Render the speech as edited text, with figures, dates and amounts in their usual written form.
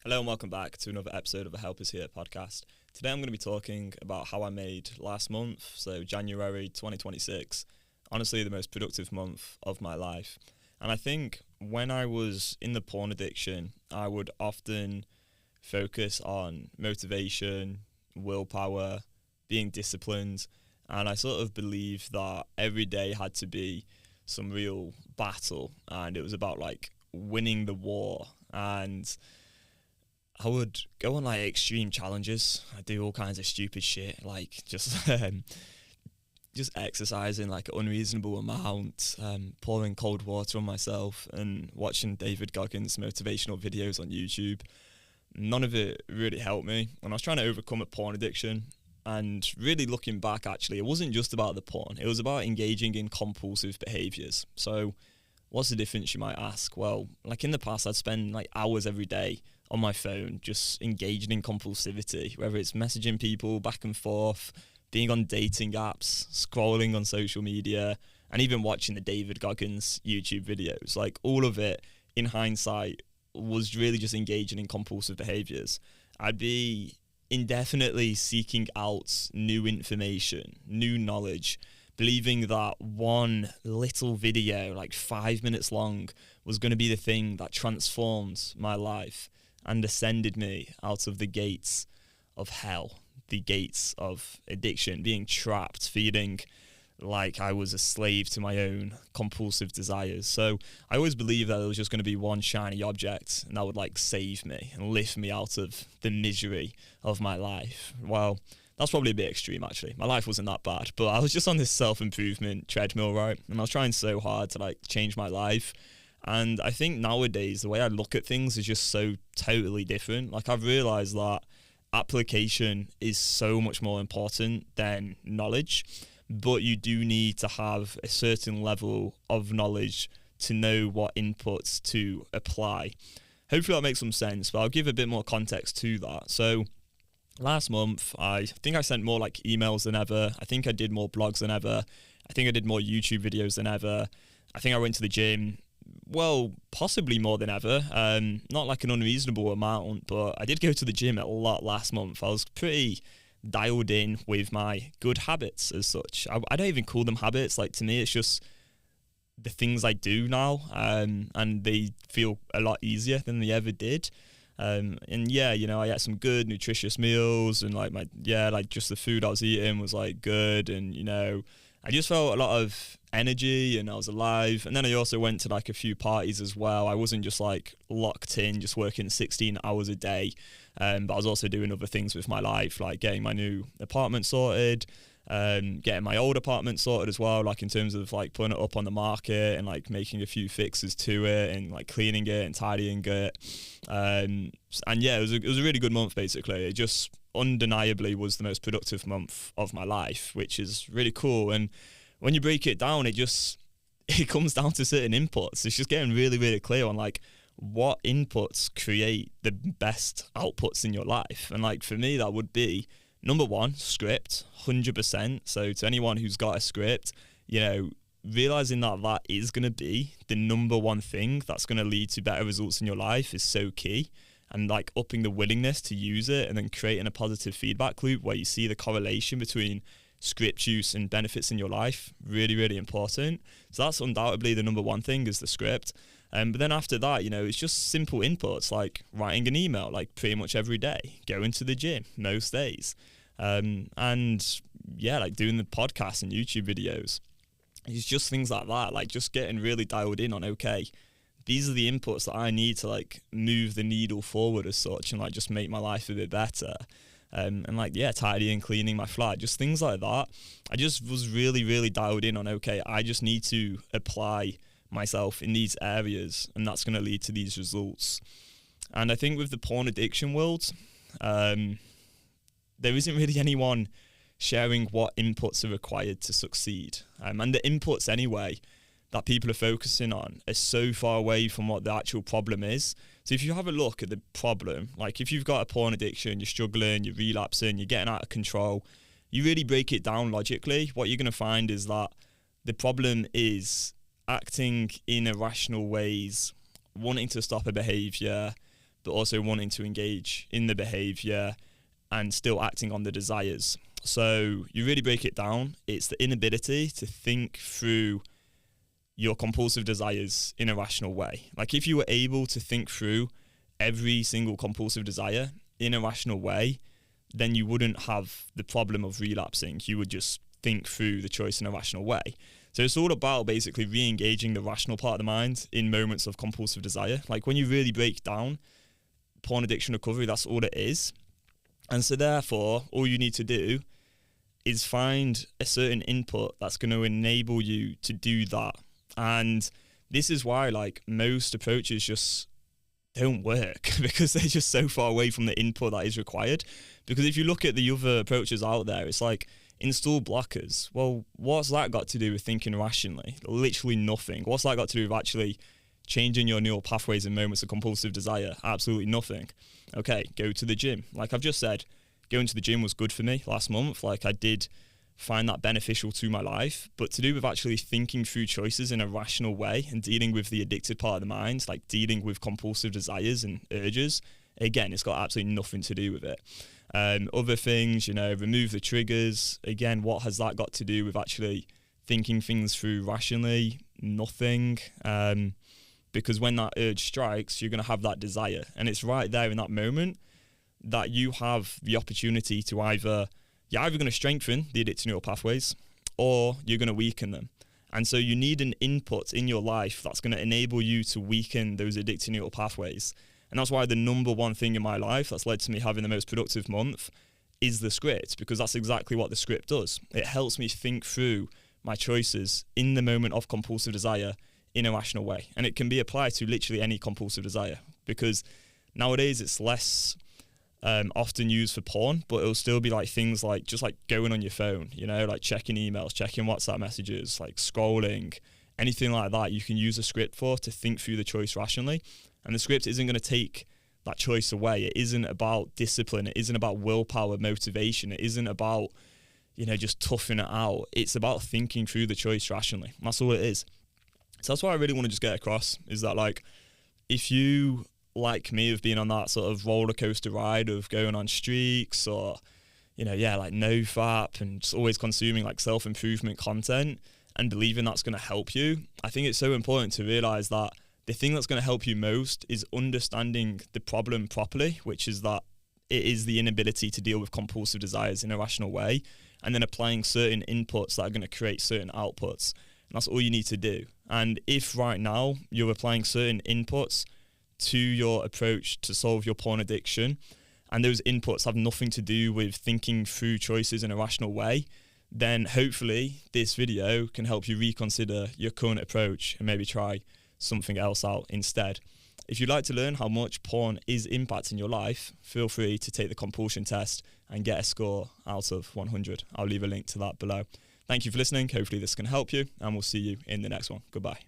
Hello and welcome back to another episode of the Help Us Here podcast. Today I'm going to be talking about how I made last month, so January 2026, honestly the most productive month of my life. And I think when I was in the porn addiction, I would often focus on motivation, willpower, being disciplined, and I sort of believed that every day had to be some real battle, and it was about like winning the war. And I would go on like extreme challenges. I do all kinds of stupid shit, like just exercising like an unreasonable amount, pouring cold water on myself, and watching David Goggins' motivational videos on YouTube. None of it really helped me, and I was trying to overcome a porn addiction. And really looking back, actually, it wasn't just about the porn. It was about engaging in compulsive behaviours. So what's the difference, you might ask? Well, like in the past, I'd spend like hours every day on my phone just engaging in compulsivity, whether it's messaging people back and forth, being on dating apps, scrolling on social media, and even watching the David Goggins YouTube videos. Like all of it, in hindsight, was really just engaging in compulsive behaviours. I'd be indefinitely seeking out new information, new knowledge, believing that one little video, like 5 minutes long, was going to be the thing that transformed my life and ascended me out of the gates of hell, the gates of addiction, being trapped, feeling like I was a slave to my own compulsive desires. So I always believed that there was just going to be one shiny object and that would like save me and lift me out of the misery of my life. Well, that's probably a bit extreme, actually. My life wasn't that bad, but I was just on this self-improvement treadmill, right? And I was trying so hard to like change my life. And I think nowadays the way I look at things is just so totally different. Like I've realized that application is so much more important than knowledge, but you do need to have a certain level of knowledge to know what inputs to apply. Hopefully that makes some sense, but I'll give a bit more context to that. So last month, I think I sent more like emails than ever. I think I did more blogs than ever. I think I did more YouTube videos than ever. I think I went to the gym, well, possibly more than ever. Not like an unreasonable amount, but I did go to the gym a lot last month. I was pretty dialed in with my good habits as such. I don't even call them habits. Like to me, it's just the things I do now, and they feel a lot easier than they ever did. And yeah, you know, I ate some good nutritious meals, and like just the food I was eating was like good, and you know, I just felt a lot of energy and I was alive. And then I also went to like a few parties as well. I wasn't just like locked in, just working 16 hours a day, but I was also doing other things with my life, like getting my new apartment sorted, getting my old apartment sorted as well, like in terms of like putting it up on the market and like making a few fixes to it and like cleaning it and tidying it. And yeah, it was a really good month basically. It just undeniably was the most productive month of my life, which is really cool. And when you break it down, it comes down to certain inputs. It's just getting really, really clear on like what inputs create the best outputs in your life. And like for me, that would be number one, script, 100%. So to anyone who's got a script, you know, realizing that that is going to be the number one thing that's going to lead to better results in your life is so key. And like upping the willingness to use it and then creating a positive feedback loop where you see the correlation between script use and benefits in your life, really, really important. So that's undoubtedly the number one thing is the script. But then after that, you know, it's just simple inputs like writing an email like pretty much every day, going to the gym most days. And yeah, like doing the podcast and YouTube videos. It's just things like that, like just getting really dialed in on, okay, these are the inputs that I need to like move the needle forward as such and like just make my life a bit better. And like, yeah, tidying, cleaning my flat, just things like that. I just was really, really dialed in on, okay, I just need to apply myself in these areas and that's going to lead to these results. And I think with the porn addiction world, there isn't really anyone sharing what inputs are required to succeed. And the inputs anyway that people are focusing on are so far away from what the actual problem is. So if you have a look at the problem, like if you've got a porn addiction, you're struggling, you're relapsing, you're getting out of control, you really break it down logically, what you're going to find is that the problem is acting in irrational ways, wanting to stop a behaviour, but also wanting to engage in the behaviour and still acting on the desires. So you really break it down. It's the inability to think through your compulsive desires in a rational way. Like if you were able to think through every single compulsive desire in a rational way, then you wouldn't have the problem of relapsing. You would just think through the choice in a rational way. So it's all about basically re-engaging the rational part of the mind in moments of compulsive desire. Like when you really break down porn addiction recovery, that's all it is. And so therefore, all you need to do is find a certain input that's going to enable you to do that. And this is why like most approaches just don't work because they're just so far away from the input that is required. Because if you look at the other approaches out there, it's like install blockers. Well, what's that got to do with thinking rationally? Literally nothing. What's that got to do with actually changing your neural pathways in moments of compulsive desire? Absolutely nothing. Okay, go to the gym. Like I've just said, going to the gym was good for me last month. Like I did find that beneficial to my life, but to do with actually thinking through choices in a rational way and dealing with the addicted part of the mind, like dealing with compulsive desires and urges, again, it's got absolutely nothing to do with it. Other things, remove the triggers. Again, what has that got to do with actually thinking things through rationally? Nothing. Because when that urge strikes, you're going to have that desire. And it's right there in that moment that you have the opportunity to you're either going to strengthen the addictive neural pathways or you're going to weaken them. And so you need an input in your life that's going to enable you to weaken those addictive neural pathways. And that's why the number one thing in my life that's led to me having the most productive month is the script, because that's exactly what the script does. It helps me think through my choices in the moment of compulsive desire in a rational way. And it can be applied to literally any compulsive desire, because nowadays it's less often used for porn, but it'll still be like things like just like going on your phone, like checking emails, checking WhatsApp messages, like scrolling, anything like that. You can use a script to think through the choice rationally. And the script isn't going to take that choice away. It isn't about discipline. It isn't about willpower, motivation. It isn't about, just toughing it out. It's about thinking through the choice rationally. That's all it is. So that's what I really want to just get across, is that like, if you, like me, have been on that sort of roller coaster ride of going on streaks or, like NoFap and just always consuming like self-improvement content and believing that's going to help you, I think it's so important to realize that the thing that's going to help you most is understanding the problem properly, which is that it is the inability to deal with compulsive desires in a rational way, and then applying certain inputs that are going to create certain outputs. And that's all you need to do. And if right now you're applying certain inputs to your approach to solve your porn addiction, and those inputs have nothing to do with thinking through choices in a rational way, then hopefully this video can help you reconsider your current approach and maybe try something else out instead. If you'd like to learn how much porn is impacting your life, feel free to take the compulsion test and get a score out of 100. I'll leave a link to that below. Thank you for listening. Hopefully this can help you, and we'll see you in the next one. Goodbye.